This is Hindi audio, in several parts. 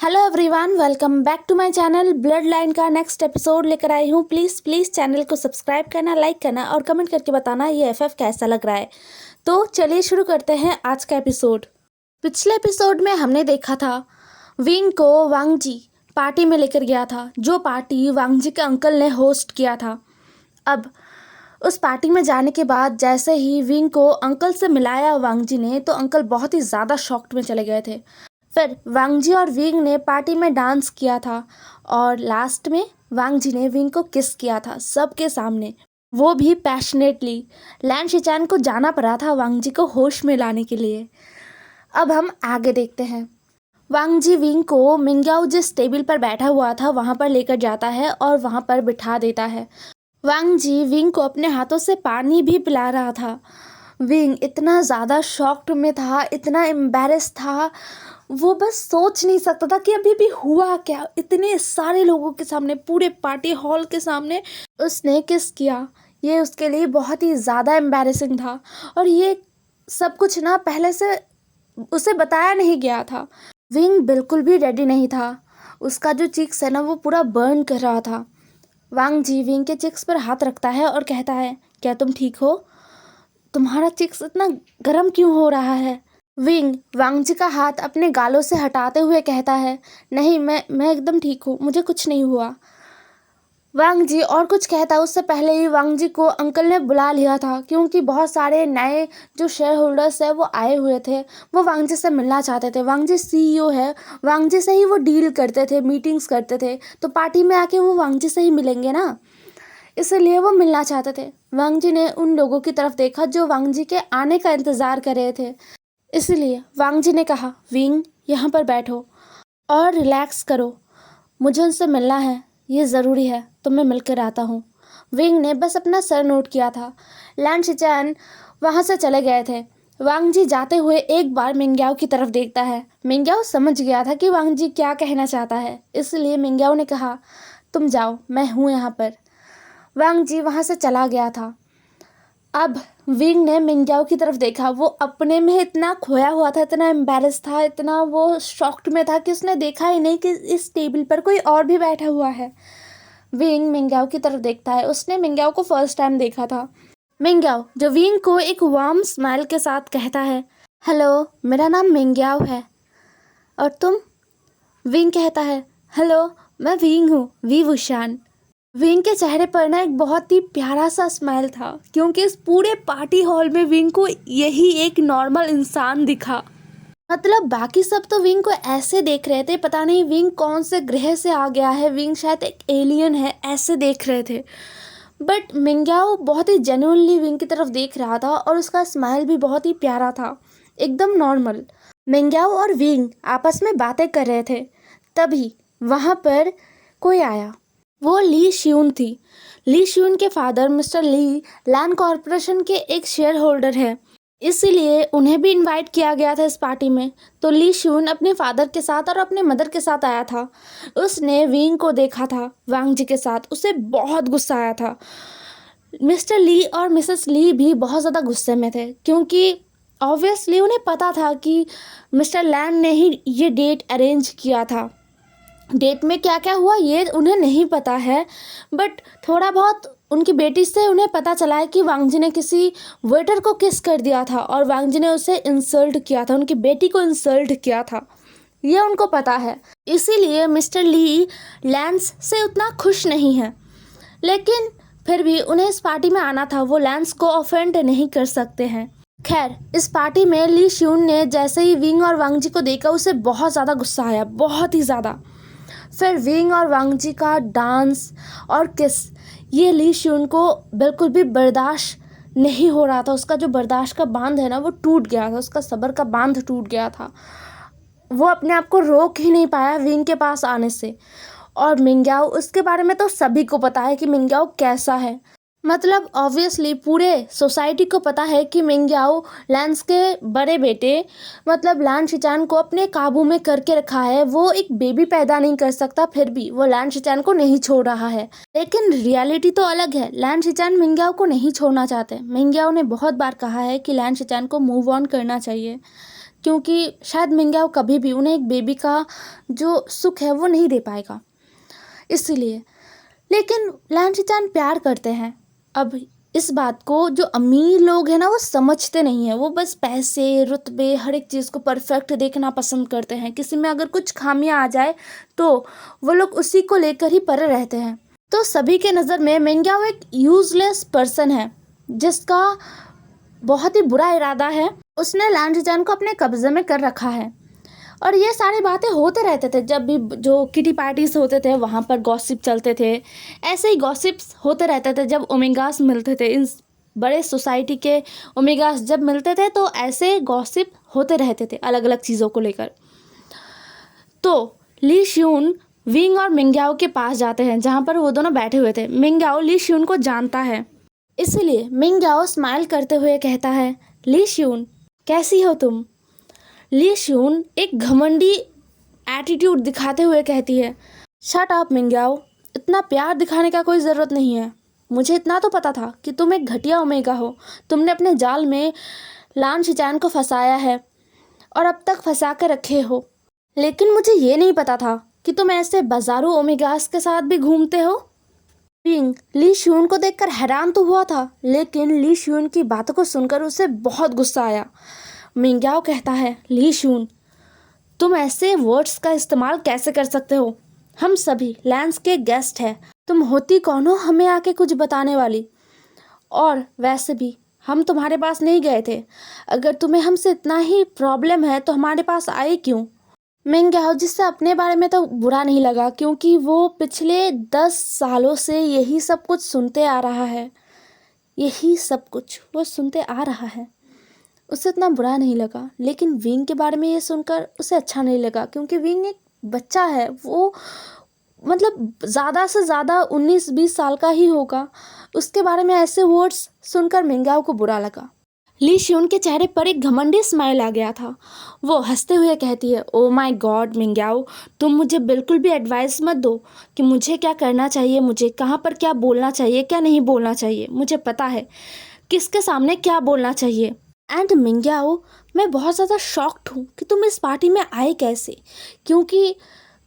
Hello everyone, welcome back to my channel. Bloodline का नेक्स्ट एपिसोड लेकर आई हूँ। प्लीज़ चैनल को सब्सक्राइब करना, लाइक करना और कमेंट करके बताना ये एफएफ कैसा लग रहा है। तो चलिए शुरू करते हैं आज का एपिसोड। पिछले एपिसोड में हमने देखा था विंग को वांग जी पार्टी में लेकर गया था, जो पार्टी वांग जी के अंकल ने होस्ट किया था। अब उस पार्टी में जाने के बाद जैसे ही विंग को अंकल से मिलाया वांग जी ने, तो अंकल बहुत ही ज़्यादा शॉक्ड में चले गए थे। फिर वांग जी और विंग ने पार्टी में डांस किया था और लास्ट में वांग जी ने विंग को किस किया था सबके सामने, वो भी पैशनेटली। लैन शिचान को जाना पड़ा था वांग जी को होश में लाने के लिए। अब हम आगे देखते हैं। वांग जी विंग को मिंग्याओ जिस टेबल पर बैठा हुआ था वहाँ पर लेकर जाता है और वहाँ पर बिठा देता है। वांग जी विंग को अपने हाथों से पानी भी पिला रहा था। विंग इतना ज़्यादा शॉक्ड में था, इतना एम्बैरेस था, वो बस सोच नहीं सकता था कि अभी भी हुआ क्या। इतने सारे लोगों के सामने, पूरे पार्टी हॉल के सामने उसने किस किया। ये उसके लिए बहुत ही ज़्यादा एम्बैरेसिंग था और ये सब कुछ ना पहले से उसे बताया नहीं गया था। विंग बिल्कुल भी रेडी नहीं था। उसका जो चिक्स है ना वो पूरा बर्न कर रहा था। वांग जी विंग के चिक्स पर हाथ रखता है और कहता है, क्या तुम ठीक हो? तुम्हारा चिक्स इतना गर्म क्यों हो रहा है? विंग वांग जी का हाथ अपने गालों से हटाते हुए कहता है, नहीं, मैं एकदम ठीक हूँ, मुझे कुछ नहीं हुआ। वांग जी और कुछ कहता उससे पहले ही वांग जी को अंकल ने बुला लिया था, क्योंकि बहुत सारे नए जो शेयर होल्डर्स है वो आए हुए थे। वो वांग जी से मिलना चाहते थे। वांग जी सीईओ है, वांग जी से ही वो डील करते थे, मीटिंग्स करते थे, तो पार्टी में आके वो वांग जी से ही मिलेंगे ना, इसलिए वो मिलना चाहते थे। वांग जी ने उन लोगों की तरफ देखा जो वांग जी के आने का इंतज़ार कर रहे थे, इसलिए वांग जी ने कहा, विंग यहाँ पर बैठो और रिलैक्स करो, मुझे उनसे मिलना है, ये ज़रूरी है, तो मैं मिलकर आता हूँ। विंग ने बस अपना सर नोट किया था। लैन शिचैन वहाँ से चले गए थे। वांग जी जाते हुए एक बार मिंग्याओ की तरफ देखता है। मिंग्याओ समझ गया था कि वांग जी क्या कहना चाहता है, इसलिए मिंग्याओ ने कहा, तुम जाओ, मैं हूँ यहाँ पर। वांग जी वहाँ से चला गया था। अब विंग ने मिंग्याओ की तरफ देखा। वो अपने में इतना खोया हुआ था, इतना एम्बैरेस था, इतना वो शॉक्ड में था कि उसने देखा ही नहीं कि इस टेबल पर कोई और भी बैठा हुआ है। विंग मिंग्याओ की तरफ देखता है। उसने मिंग्याओ को फर्स्ट टाइम देखा था। मिंग्याओ जो विंग को एक वार्म स्माइल के साथ कहता है, हेलो, मेरा नाम मिंग्याओ है, और तुम? विंग कहता है, हेलो, मैं विंग हूँ, वी वुशान। विंग के चेहरे पर ना एक बहुत ही प्यारा सा स्माइल था, क्योंकि इस पूरे पार्टी हॉल में विंग को यही एक नॉर्मल इंसान दिखा। मतलब बाकी सब तो विंग को ऐसे देख रहे थे, पता नहीं विंग कौन से ग्रह से आ गया है, विंग शायद एक एलियन है, ऐसे देख रहे थे। बट मिंग्याओ बहुत ही जेन्युइनली विंग की तरफ देख रहा था और उसका स्माइल भी बहुत ही प्यारा था, एकदम नॉर्मल। मिंग्याओ और विंग आपस में बातें कर रहे थे, तभी वहाँ पर कोई आया। वो ली श्यून थी। ली श्यून के फादर मिस्टर ली लैंड कॉरपोरेशन के एक शेयर होल्डर है, इसीलिए उन्हें भी इनवाइट किया गया था इस पार्टी में। तो ली श्यून अपने फादर के साथ और अपने मदर के साथ आया था। उसने विंग को देखा था वांग जी के साथ, उसे बहुत गुस्सा आया था। मिस्टर ली और मिसेस ली भी बहुत ज़्यादा गुस्से में थे, क्योंकि ऑब्वियसली उन्हें पता था कि मिस्टर लैंड ने ही ये डेट अरेंज किया था। डेट में क्या क्या हुआ ये उन्हें नहीं पता है, बट थोड़ा बहुत उनकी बेटी से उन्हें पता चला है कि वांग जी ने किसी वेटर को किस कर दिया था और वांग जी ने उसे इंसल्ट किया था, उनकी बेटी को इंसल्ट किया था, ये उनको पता है। इसीलिए मिस्टर ली लैंस से उतना खुश नहीं है, लेकिन फिर भी उन्हें इस पार्टी में आना था, वो लैंस को ऑफेंड नहीं कर सकते हैं। खैर, इस पार्टी में ली श्यून ने जैसे ही विंग और वांग जी को देखा, उसे बहुत ज़्यादा गुस्सा आया, बहुत ही ज़्यादा। फिर विंग और वांग जी का डांस और किस, ये ली श्यून को बिल्कुल भी बर्दाश्त नहीं हो रहा था। उसका जो बर्दाश्त का बांध है ना वो टूट गया था, उसका सब्र का बांध टूट गया था। वो अपने आप को रोक ही नहीं पाया विंग के पास आने से। और मिंग्याओ, उसके बारे में तो सभी को पता है कि मिंग्याओ कैसा है। मतलब ऑब्वियसली पूरे सोसाइटी को पता है कि मिंग्याओ लैंस के बड़े बेटे, मतलब लैन शिचान को अपने काबू में करके रखा है। वो एक बेबी पैदा नहीं कर सकता, फिर भी वो लैन शिचान को नहीं छोड़ रहा है। लेकिन रियलिटी तो अलग है। लैन शिचान मिंग्याओ को नहीं छोड़ना चाहते। मिंग्याओ ने बहुत बार कहा है कि लैन शिचान को मूव ऑन करना चाहिए, क्योंकि शायद मिंग्याओ कभी भी उन्हें एक बेबी का जो सुख है वो नहीं दे पाएगा, इसीलिए। लेकिन लांछीचान प्यार करते हैं। अब इस बात को जो अमीर लोग हैं ना वो समझते नहीं है, वो बस पैसे, रुतबे, हर एक चीज़ को परफेक्ट देखना पसंद करते हैं। किसी में अगर कुछ खामियां आ जाए तो वो लोग उसी को लेकर ही पड़े रहते हैं। तो सभी के नज़र में मिंग्याओ एक यूजलेस पर्सन है जिसका बहुत ही बुरा इरादा है। उसने लांछीचान को अपने कब्जे में कर रखा है और ये सारी बातें होते रहते थे। जब भी जो किटी पार्टीज होते थे वहाँ पर गॉसिप चलते थे, ऐसे ही गॉसिप्स होते रहते थे। जब ओमेगास मिलते थे, इन बड़े सोसाइटी के ओमेगास जब मिलते थे तो ऐसे गॉसिप होते रहते थे अलग अलग चीज़ों को लेकर। तो ली शियून विंग और मिंग्याओ के पास जाते हैं जहाँ पर वो दोनों बैठे हुए थे। मिंग्याओ ली शियून को जानता है, इसलिए मिंग्याओ स्माइल करते हुए कहता है, ली शियून कैसी हो तुम। ली शियून एक घमंडी एटीट्यूड दिखाते हुए कहती है, शट अप मिंग्याओ, इतना प्यार दिखाने का कोई ज़रूरत नहीं है। मुझे इतना तो पता था कि तुम एक घटिया ओमेगा हो। तुमने अपने जाल में लांछीचान को फंसाया है और अब तक फंसा कर रखे हो। लेकिन मुझे ये नहीं पता था कि तुम ऐसे बाजारू ओमेगास के साथ भी घूमते हो। विंग ली शियून को देखकर हैरान तो हुआ था, लेकिन ली शियून की बातों को सुनकर उसे बहुत गुस्सा आया। मिंग्याओ कहता है, ली शियून तुम ऐसे वर्ड्स का इस्तेमाल कैसे कर सकते हो। हम सभी लैंस के गेस्ट हैं। तुम होती कौन हो हमें आके कुछ बताने वाली। और वैसे भी हम तुम्हारे पास नहीं गए थे। अगर तुम्हें हमसे इतना ही प्रॉब्लम है तो हमारे पास आए क्यों। मिंग्याओ जिससे अपने बारे में तो बुरा नहीं लगा, क्योंकि वो पिछले 10 सालों से यही सब कुछ सुनते आ रहा है। यही सब कुछ वो सुनते आ रहा है, उसे इतना बुरा नहीं लगा। लेकिन विंग के बारे में ये सुनकर उसे अच्छा नहीं लगा, क्योंकि विंग एक बच्चा है। वो मतलब ज़्यादा से ज़्यादा 19-20 साल का ही होगा। उसके बारे में ऐसे वर्ड्स सुनकर मिंग्याओ को बुरा लगा। ली शियून के चेहरे पर एक घमंडी स्माइल आ गया था। वो हंसते हुए कहती है, ओ माय गॉड मिंग्याओ, तुम मुझे बिल्कुल भी एडवाइस मत दो कि मुझे क्या करना चाहिए, मुझे कहाँ पर क्या बोलना चाहिए, क्या नहीं बोलना चाहिए। मुझे पता है किसके सामने क्या बोलना चाहिए। एंड मिंग्याओ, मैं बहुत ज़्यादा शॉक्ड हूँ कि तुम इस पार्टी में आए कैसे, क्योंकि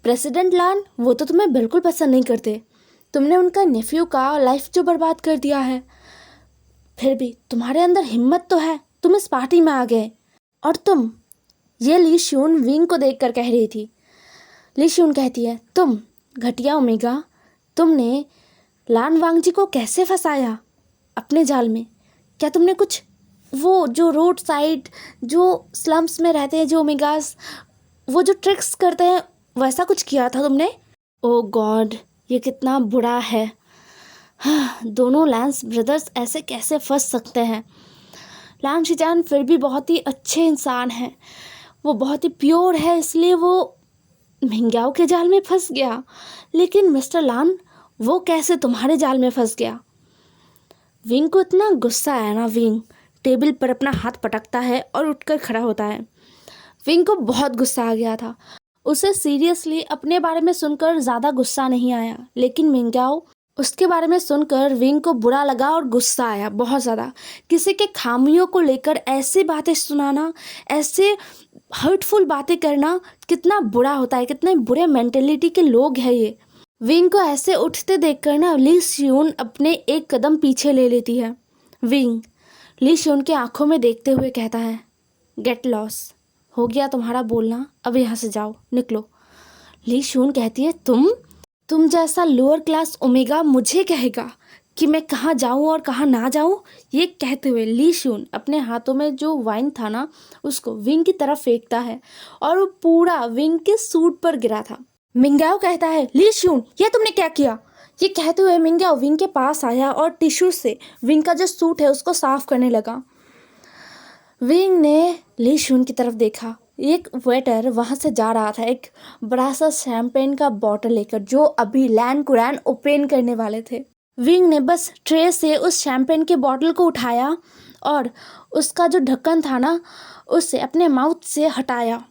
प्रेसिडेंट लान वो तो तुम्हें बिल्कुल पसंद नहीं करते। तुमने उनका नेफ्यू का लाइफ जो बर्बाद कर दिया है, फिर भी तुम्हारे अंदर हिम्मत तो है, तुम इस पार्टी में आ गए। और तुम, ये ली शियून विंग को देखकर कह रही थी। ली शियून कहती है, तुम घटिया ओमेगा, तुमने लान वांगजी को कैसे फंसाया अपने जाल में। क्या तुमने कुछ वो जो रोड साइड जो स्लम्स में रहते हैं जो ओमेगास, वो जो ट्रिक्स करते हैं, वैसा कुछ किया था तुमने। ओ गॉड, ये कितना बुरा है। दोनों लैंस ब्रदर्स ऐसे कैसे फंस सकते हैं। लांछीचान फिर भी बहुत ही अच्छे इंसान हैं, वो बहुत ही प्योर है, इसलिए वो मिंग्याओ के जाल में फंस गया। लेकिन मिस्टर लान, वो कैसे तुम्हारे जाल में फंस गया। विंग को इतना गुस्सा आया ना, विंग टेबल पर अपना हाथ पटकता है और उठकर खड़ा होता है। विंग को बहुत गुस्सा आ गया था। उसे सीरियसली अपने बारे में सुनकर ज़्यादा गुस्सा नहीं आया, लेकिन मिंग्याओ, उसके बारे में सुनकर विंग को बुरा लगा और गुस्सा आया बहुत ज़्यादा। किसी के खामियों को लेकर ऐसी बातें सुनाना, ऐसे हर्टफुल बातें करना कितना बुरा होता है। कितने बुरे मेंटेलिटी के लोग हैं ये। विंग को ऐसे उठते देखकर ना ली शियून अपने एक कदम पीछे ले लेती है। विंग ली शियून के आंखों में देखते हुए कहता है, गेट लॉस, हो गया तुम्हारा बोलना, अब यहाँ से जाओ, निकलो। ली शियून कहती है, तुम जैसा लोअर क्लास ओमेगा मुझे कहेगा कि मैं कहाँ जाऊँ और कहाँ ना जाऊँ। ये कहते हुए ली शियून अपने हाथों में जो वाइन था ना उसको विंग की तरफ फेंकता है और वो पूरा विंग के सूट पर गिरा था। मिंग्याओ कहता है, ली शियून ये तुमने क्या किया। ये कहते हुए मिंग्याओ विंग के पास आया और टिश्यू से विंग का जो सूट है उसको साफ करने लगा। विंग ने ली शियून की तरफ देखा। एक वेटर वहाँ से जा रहा था एक बड़ा सा शैम्पेन का बॉटल लेकर, जो अभी लैन कुरैन ओपन करने वाले थे। विंग ने बस ट्रे से उस शैम्पेन के बॉटल को उठाया और उसका जो ढक्कन था ना उससे अपने माउथ से हटाया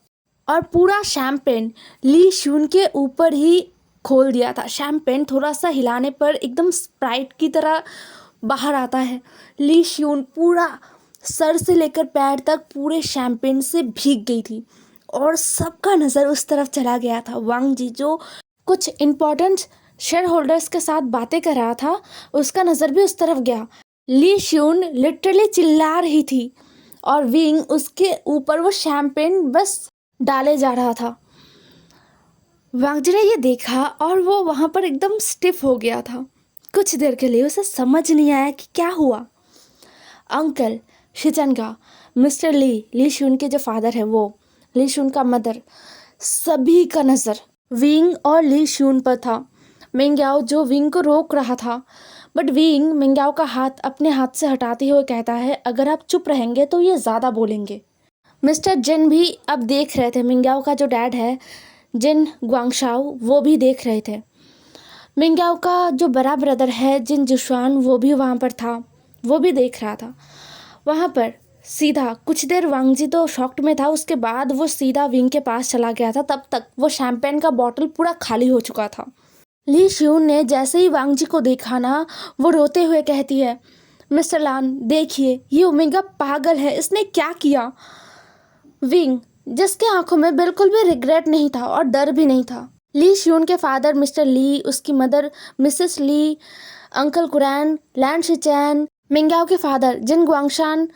और पूरा शैम्पेन ली शियून के ऊपर ही खोल दिया था। शैम्पेन थोड़ा सा हिलाने पर एकदम स्प्राइट की तरह बाहर आता है। ली शियून पूरा सर से लेकर पैर तक पूरे शैंपेन से भीग गई थी और सबका नज़र उस तरफ चला गया था। वांग जी जो कुछ इम्पोर्टेंट शेयर होल्डर्स के साथ बातें कर रहा था, उसका नज़र भी उस तरफ गया। ली श्यून लिटरली चिल्ला रही थी और विंग उसके ऊपर वो शैंपेन बस डाले जा रहा था। वांग जी ने ये देखा और वो वहाँ पर एकदम स्टिफ हो गया था। कुछ देर के लिए उसे समझ नहीं आया कि क्या हुआ। अंकल शिचन का, मिस्टर ली शून के जो फादर है वो, ली शून का मदर, सभी का नज़र विंग और ली शून पर था। मिंग्याओ जो विंग को रोक रहा था, बट विंग मिंग्याओ का हाथ अपने हाथ से हटाते हुए कहता है, अगर आप चुप रहेंगे तो ये ज़्यादा बोलेंगे। मिस्टर जिन भी अब देख रहे थे, मिंग्याओ का जो डैड है जिन ग्वांगशाओ, वो भी देख रहे थे। मिंग्याओ का जो बड़ा ब्रदर है जिन जुशान, वो भी वहाँ पर था, वो भी देख रहा था। वहाँ पर सीधा कुछ देर वांग जी तो शॉक्ड में था, उसके बाद वो सीधा विंग के पास चला गया था। तब तक वो शैंपेन का बॉटल पूरा खाली हो चुका था। ली श्यून ने जैसे ही वांग जी को देखा ना, वो रोते हुए कहती है, मिस्टर लान देखिए, ये ओमेगा पागल है, इसने क्या किया। विंग जिसके आंखों में बिल्कुल भी रिग्रेट नहीं था और डर भी नहीं था। ली श्यून के फादर मिस्टर ली, उसकी mother Mrs Lee, uncle Qiren, Lan Xichen, Meng Yao के father Jin Guangshan,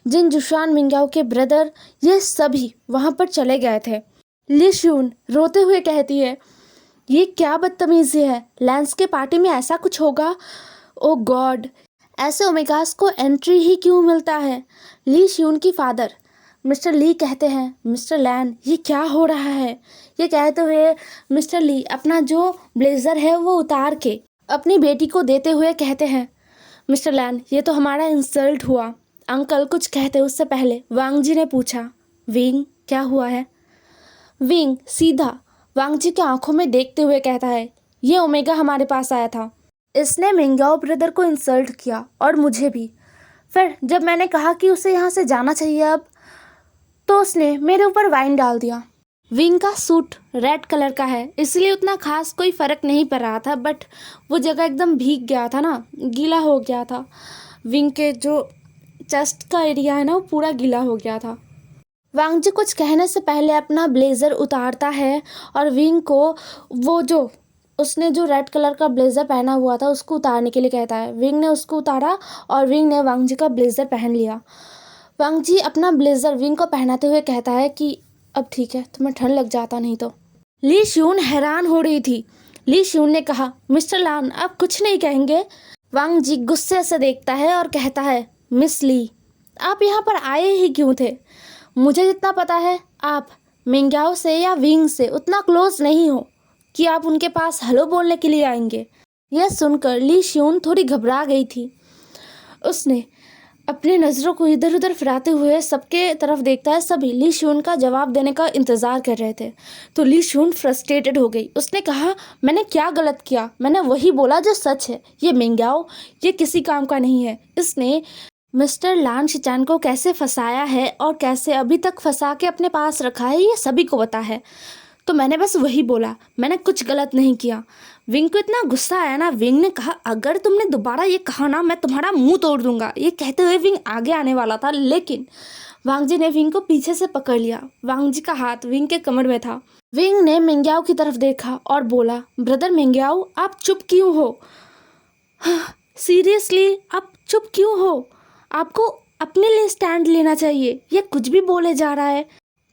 Jin Zixuan Meng Yao के ब्रदर, ये सभी वहाँ पर चले गए थे। ली श्यून रोते हुए कहती है, ये क्या बदतमीजी है, लैंस के पार्टी में ऐसा कुछ होगा। ओ गॉड, ऐसे ओमेगास को एंट्री ही क्यों मिलता है। ली श्यून की फादर मिस्टर ली कहते हैं, मिस्टर लैन ये क्या हो रहा है। ये कहते हुए मिस्टर ली अपना जो ब्लेजर है वो उतार के अपनी बेटी को देते हुए कहते हैं, मिस्टर लैन ये तो हमारा इंसल्ट हुआ। अंकल कुछ कहते उससे पहले वांग जी ने पूछा, विंग क्या हुआ है। विंग सीधा वांग जी के आंखों में देखते हुए कहता है, ये ओमेगा हमारे पास आया था, इसने मिंग्याओ ब्रदर को इंसल्ट किया और मुझे भी। फिर जब मैंने कहा कि उसे यहाँ से जाना चाहिए अब, तो उसने मेरे ऊपर वाइन डाल दिया। विंग का सूट रेड कलर का है, इसलिए उतना खास कोई फ़र्क नहीं पड़ रहा था, बट वो जगह एकदम भीग गया था ना, गीला हो गया था। विंग के जो चेस्ट का एरिया है ना, वो पूरा गीला हो गया था। वांग जी कुछ कहने से पहले अपना ब्लेज़र उतारता है और विंग को वो जो उसने जो रेड कलर का ब्लेज़र पहना हुआ था उसको उतारने के लिए कहता है। विंग ने उसको उतारा और विंग ने वांग जी का ब्लेज़र पहन लिया। वांग जी अपना ब्लेज़र विंग को पहनाते हुए कहता है कि अब ठीक है, तुम्हें ठंड लग जाता नहीं तो। ली श्यून हैरान हो रही थी। ली श्यून ने कहा, मिस्टर लान आप कुछ नहीं कहेंगे। वांग जी गुस्से से देखता है और कहता है, मिस ली आप यहाँ पर आए ही क्यों थे। मुझे जितना पता है आप मिंग्याओ से या विंग से उतना क्लोज नहीं हो कि आप उनके पास हेलो बोलने के लिए आएंगे। यह सुनकर ली श्यून थोड़ी घबरा गई थी। उसने अपनी नज़रों को इधर उधर फिराते हुए सबके तरफ देखता है। सभी ली श्यून का जवाब देने का इंतज़ार कर रहे थे, तो ली श्यून फ्रस्ट्रेटेड हो गई। उसने कहा, मैंने क्या गलत किया, मैंने वही बोला जो सच है। ये मिंग्याओ ये किसी काम का नहीं है, इसने मिस्टर लान शिचान को कैसे फंसाया है और कैसे अभी तक फंसा के अपने पास रखा है ये सभी को पता है। तो मैंने बस वही बोला, मैंने कुछ गलत नहीं किया। विंग को इतना गुस्सा आया ना, विंग ने कहा, अगर तुमने दोबारा ये कहा ना मैं तुम्हारा मुंह तोड़ दूंगा। ये कहते हुए विंग आगे आने वाला था, लेकिन वांग जी ने विंग को पीछे से पकड़ लिया। वांग जी का हाथ विंग के कमर में था। विंग ने मिंग्याओ की तरफ देखा और बोला, ब्रदर मिंग्याओ आप चुप क्यों हो। सीरियसली आप चुप क्यों हो। आपको अपने लिए स्टैंड लेना चाहिए। ये कुछ भी बोले जा रहा है।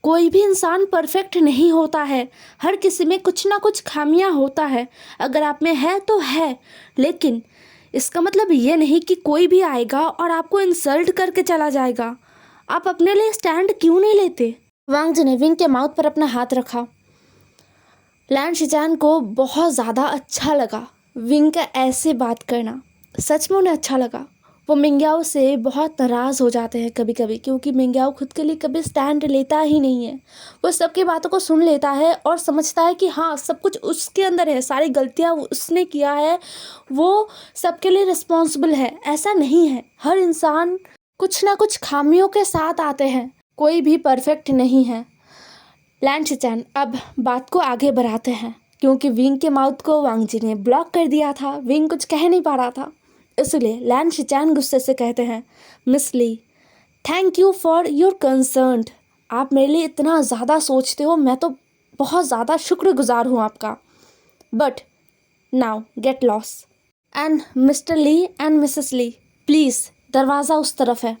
कोई भी इंसान परफेक्ट नहीं होता है, हर किसी में कुछ ना कुछ खामियां होता है। अगर आप में है तो है, लेकिन इसका मतलब ये नहीं कि कोई भी आएगा और आपको इंसल्ट करके चला जाएगा। आप अपने लिए स्टैंड क्यों नहीं लेते। वांग जी ने विंग के माउथ पर अपना हाथ रखा। लैन शिचान को बहुत ज़्यादा अच्छा लगा विंग का ऐसे बात करना, सच में उन्हें अच्छा लगा। वो मिंग्याओ से बहुत नाराज़ हो जाते हैं कभी कभी, क्योंकि मिंग्याओ खुद के लिए कभी स्टैंड लेता ही नहीं है। वो सबकी बातों को सुन लेता है और समझता है कि हाँ सब कुछ उसके अंदर है, सारी गलतियाँ उसने किया है, वो सबके लिए रिस्पॉन्सिबल है। ऐसा नहीं है, हर इंसान कुछ ना कुछ खामियों के साथ आते हैं, कोई भी परफेक्ट नहीं है। लैन शिचान अब बात को आगे बढ़ाते हैं, क्योंकि विंग के माउथ को वांग जी ने ब्लॉक कर दिया था। विंग कुछ कह नहीं पा रहा था, इसलिए लैन शिचान गुस्से से कहते हैं, Miss Lee thank you for your concern. आप मेरे लिए इतना ज़्यादा सोचते हो, मैं तो बहुत ज़्यादा शुक्रगुजार हूँ आपका। But now get lost. And Mr Lee and Mrs Lee, please दरवाज़ा उस तरफ है,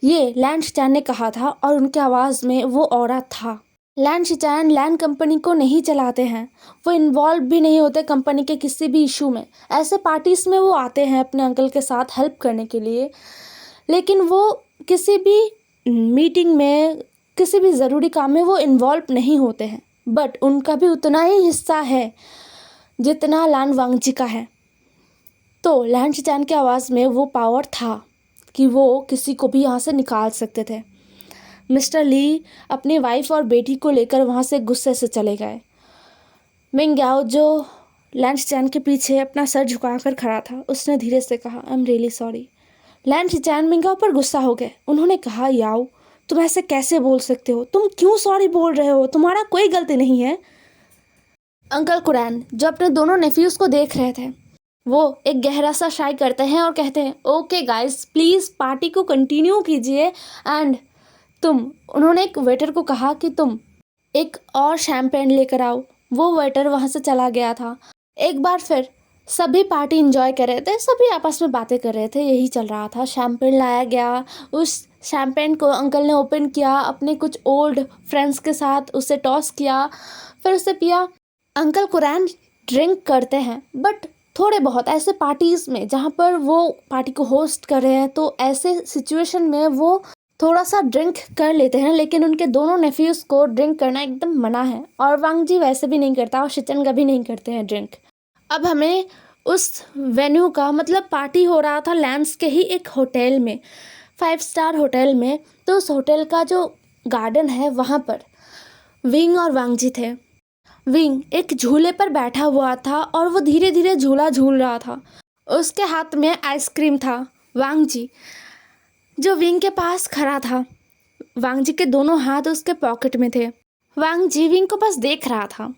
ये लैन शिचैन ने कहा था और उनके आवाज़ में वो ऑरा था। लैन शिचैन लैन कंपनी को नहीं चलाते हैं, वो इन्वॉल्व भी नहीं होते कंपनी के किसी भी इशू में। ऐसे पार्टीज़ में वो आते हैं अपने अंकल के साथ हेल्प करने के लिए, लेकिन वो किसी भी मीटिंग में, किसी भी ज़रूरी काम में वो इन्वॉल्व नहीं होते हैं। बट उनका भी उतना ही हिस्सा है जितना लैन वांगजी का है। तो लैन शिचैन की आवाज़ में वो पावर था कि वो किसी को भी यहाँ से निकाल सकते थे। मिस्टर ली अपनी वाइफ और बेटी को लेकर वहाँ से गुस्से से चले गए। मिंग्याओ जो लैन शिचैन के पीछे अपना सर झुकाकर खड़ा था, उसने धीरे से कहा, I am really sorry. Lan Xichen Meng Yao पर गुस्सा हो गए। उन्होंने कहा, याओ तुम ऐसे कैसे बोल सकते हो, तुम क्यों सॉरी बोल रहे हो, तुम्हारा कोई गलती नहीं है। अंकल कुरैन जो अपने दोनों नेफ्यूज़ को देख रहे थे, वो एक गहरा सा शाय करते हैं और कहते हैं, ओके गाइस प्लीज़ पार्टी को कंटिन्यू कीजिए। एंड उन्होंने एक वेटर को कहा कि तुम एक और शैम्पेन लेकर आओ। वो वेटर वहाँ से चला गया था। एक बार फिर सभी पार्टी इंजॉय कर रहे थे, सभी आपस में बातें कर रहे थे, यही चल रहा था। शैम्पेन लाया गया, उस शैम्पेन को अंकल ने ओपन किया, अपने कुछ ओल्ड फ्रेंड्स के साथ उसे टॉस किया, फिर उसे पिया। अंकल कुरैन ड्रिंक करते हैं, बट थोड़े बहुत ऐसे पार्टीज़ में जहाँ पर वो पार्टी को होस्ट कर रहे हैं, तो ऐसे सिचुएशन में वो थोड़ा सा ड्रिंक कर लेते हैं, लेकिन उनके दोनों नेफ्यूज़ को ड्रिंक करना एकदम मना है। और वांगजी वैसे भी नहीं करता और शिचेन भी नहीं करते हैं ड्रिंक। अब हमें उस वेन्यू का, मतलब पार्टी हो रहा था लैंस के ही एक होटल में, 5 स्टार होटल में। तो उस होटल का जो गार्डन है वहाँ पर विंग और वांगजी थे। विंग एक झूले पर बैठा हुआ था और वो धीरे धीरे झूला झूल रहा था। उसके हाथ में आइसक्रीम था। वांगजी जो विंग के पास खड़ा था, वांगजी के दोनों हाथ उसके पॉकेट में थे। वांगजी विंग को बस देख रहा था।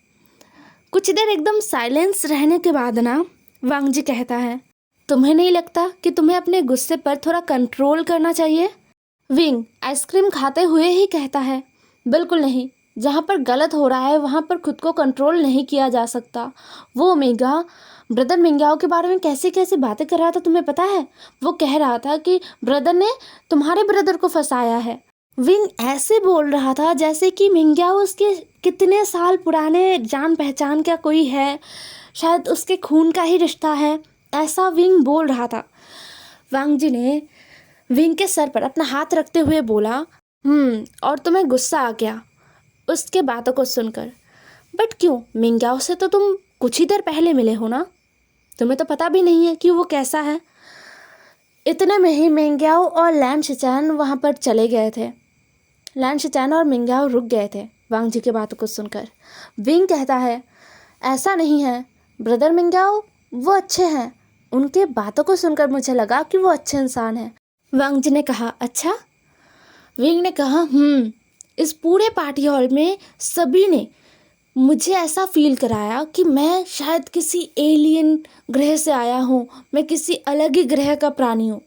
कुछ देर एकदम साइलेंस रहने के बाद ना वांगजी कहता है, तुम्हें नहीं लगता कि तुम्हें अपने गुस्से पर थोड़ा कंट्रोल करना चाहिए? विंग आइसक्रीम खाते हुए ही कहता है, बिल्कुल नहीं, जहाँ पर गलत हो रहा है वहाँ पर खुद को कंट्रोल नहीं किया जा सकता। वो ओमेगा ब्रदर मिंग्याओ के बारे में कैसी कैसी बातें कर रहा था, तुम्हें पता है? वो कह रहा था कि ब्रदर ने तुम्हारे ब्रदर को फंसाया है। विंग ऐसे बोल रहा था जैसे कि मिंग्याओ उसके कितने साल पुराने जान पहचान का कोई है, शायद उसके खून का ही रिश्ता है, ऐसा विंग बोल रहा था। वांगजी ने विंग के सर पर अपना हाथ रखते हुए बोला, और तुम्हें गुस्सा आ गया उसके बातों को सुनकर। बट क्यों? मिंग्याओ से तो तुम कुछ ही देर पहले मिले हो ना, तुम्हें तो पता भी नहीं है कि वो कैसा है। इतने में ही मिंग्याओ और लैन शिचैन वहाँ पर चले गए थे। लैन शिचैन और मिंग्याओ रुक गए थे वांगजी की बातों को सुनकर। विंग कहता है, ऐसा नहीं है ब्रदर मिंग्याओ, वो अच्छे हैं, उनके बातों को सुनकर मुझे लगा कि वो अच्छे इंसान हैं। वांगजी ने कहा, अच्छा? विंग ने कहा, इस पूरे पार्टी हॉल में सभी ने मुझे ऐसा फील कराया कि मैं शायद किसी एलियन ग्रह से आया हूँ, मैं किसी अलग ही ग्रह का प्राणी हूँ।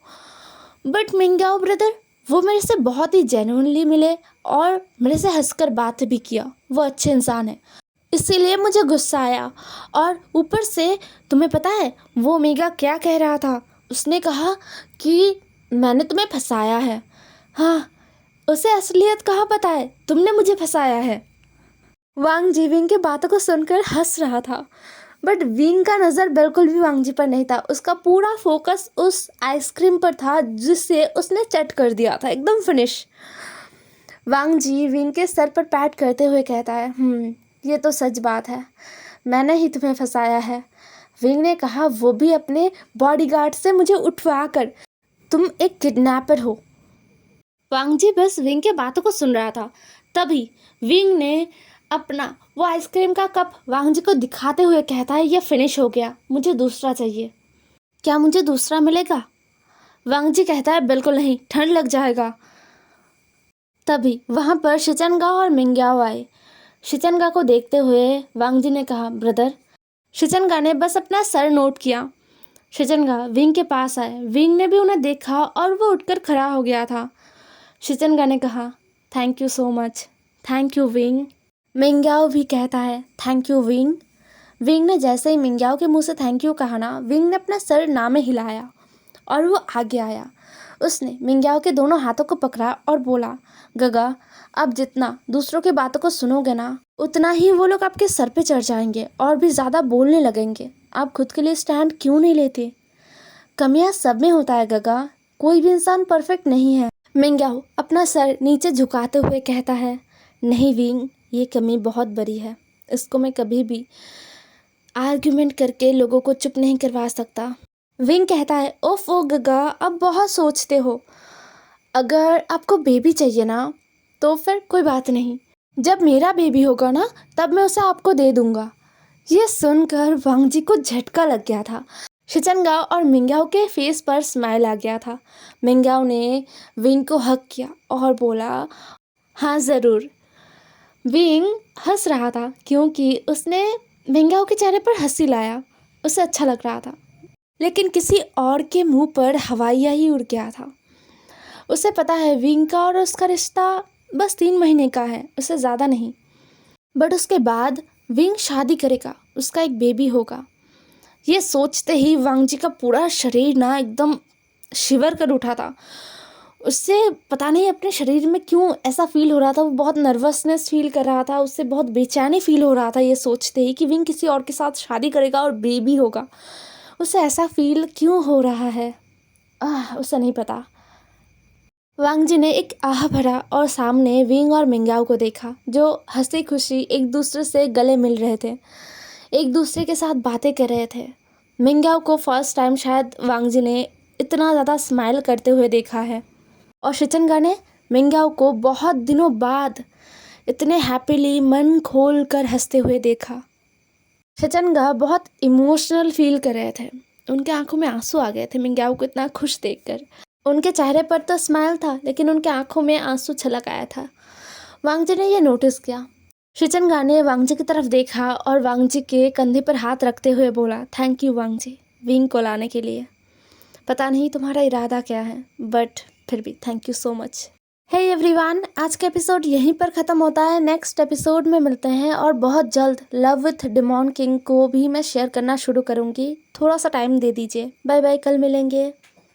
बट मिंग्याओ ब्रदर वो मेरे से बहुत ही जेन्युइनली मिले और मेरे से हंसकर बात भी किया, वो अच्छे इंसान है, इसीलिए मुझे गुस्सा आया। और ऊपर से तुम्हें पता है वो ओमेगा क्या कह रहा था? उसने कहा कि मैंने तुम्हें फंसाया है। हाँ, उसे असलियत कहाँ पता है, तुमने मुझे फंसाया है। वांगजी विंग की बातों को सुनकर हंस रहा था, बट विंग का नज़र बिल्कुल भी वांगजी पर नहीं था। उसका पूरा फोकस उस आइसक्रीम पर था जिसे उसने चट कर दिया था, एकदम फिनिश। वांगजी विंग के सर पर पैट करते हुए कहता है, ये तो सच बात है, मैंने ही तुम्हें फंसाया है। विंग ने कहा, वो भी अपने बॉडीगार्ड से मुझे उठवा कर, तुम एक किडनैपर हो। वांगजी बस विंग के बातों को सुन रहा था। तभी विंग ने अपना वो आइसक्रीम का कप वांगजी को दिखाते हुए कहता है, ये फिनिश हो गया, मुझे दूसरा चाहिए, क्या मुझे दूसरा मिलेगा? वांगजी कहता है, बिल्कुल नहीं, ठंड लग जाएगा। तभी वहाँ पर शिचेनगा और मिंग्याओ आए। शिचेनगा को देखते हुए वांगजी ने कहा, ब्रदर। शिचेनगा ने बस अपना सर नोट किया। शिचेनगा विंग के पास आए। विंग ने भी उन्हें देखा और वो उठकर खड़ा हो गया था। शिचनगा ने कहा, thank you so much. Thank you wing. Mingyao भी कहता है, थैंक यू विंग। विंग ने जैसे ही मिंग्याओ के मुंह से थैंक यू कहा ना, विंग ने अपना सर ना में हिलाया और वो आगे आया। उसने मिंग्याओ के दोनों हाथों को पकड़ा और बोला, गगा, अब जितना दूसरों की बातों को सुनोगे ना, उतना ही वो लोग आपके सर पे चढ़ जाएंगे और भी ज़्यादा बोलने लगेंगे। आप खुद के लिए स्टैंड क्यों नहीं लेते? कमियां सब में होता है गगा, कोई भी इंसान परफेक्ट नहीं है। मिंग्याओ अपना सर नीचे झुकाते हुए कहता है, नहीं विंग, ये कमी बहुत बड़ी है, इसको मैं कभी भी आर्ग्यूमेंट करके लोगों को चुप नहीं करवा सकता। विंग कहता है, ओफो गगा, अब बहुत सोचते हो। अगर आपको बेबी चाहिए ना, तो फिर कोई बात नहीं, जब मेरा बेबी होगा ना, तब मैं उसे आपको दे दूंगा। ये सुनकर वांग जी को झटका लग गया था। शिचनगाओ और मिंग्याओ के फेस पर स्माइल आ गया था। मिंग्याओ ने विंग को हक किया और बोला, हाँ ज़रूर। विंग हंस रहा था क्योंकि उसने मिंग्याओ के चेहरे पर हंसी लाया, उसे अच्छा लग रहा था। लेकिन किसी और के मुंह पर हवाइया ही उड़ गया था। उसे पता है विंग का और उसका रिश्ता बस 3 महीने का है, उससे ज़्यादा नहीं। बट उसके बाद विंग शादी करेगा, उसका एक बेबी होगा। ये सोचते ही वांग जी का पूरा शरीर ना एकदम शिवर कर उठा था। उससे पता नहीं अपने शरीर में क्यों ऐसा फील हो रहा था, वो बहुत नर्वसनेस फील कर रहा था, उससे बहुत बेचैनी फील हो रहा था ये सोचते ही कि विंग किसी और के साथ शादी करेगा और बेबी होगा। उसे ऐसा फील क्यों हो रहा है, उसे नहीं पता। वांग जी ने एक आह भरा और सामने विंग और मिंग्याओ को देखा, जो हंसी खुशी एक दूसरे से गले मिल रहे थे, एक दूसरे के साथ बातें कर रहे थे। मिंग्याओ को फर्स्ट टाइम शायद वांग जी ने इतना ज़्यादा स्माइल करते हुए देखा है, और शिचनगा ने मिंग्याओ को बहुत दिनों बाद इतने हैप्पीली मन खोल कर हंसते हुए देखा। शिचनगा बहुत इमोशनल फील कर रहे थे, उनके आंखों में आंसू आ गए थे मिंग्याओ को इतना खुश देखकर। उनके चेहरे पर तो स्माइल था, लेकिन उनके आंखों में आंसू छलक आया था। वांग जी ने यह नोटिस किया। शिचनगा ने वांग जी की तरफ देखा और वांग जी के कंधे पर हाथ रखते हुए बोला, thank you Wang ji, Wing को लाने के लिए। पता नहीं तुम्हारा इरादा क्या है, बट फिर भी thank you so much. Hey everyone, आज का एपिसोड यहीं पर ख़त्म होता है। नेक्स्ट एपिसोड में मिलते हैं और बहुत जल्द लव विथ डेमन किंग को भी मैं शेयर करना शुरू करूँगी। थोड़ा सा टाइम दे दीजिए। बाय बाय, कल मिलेंगे।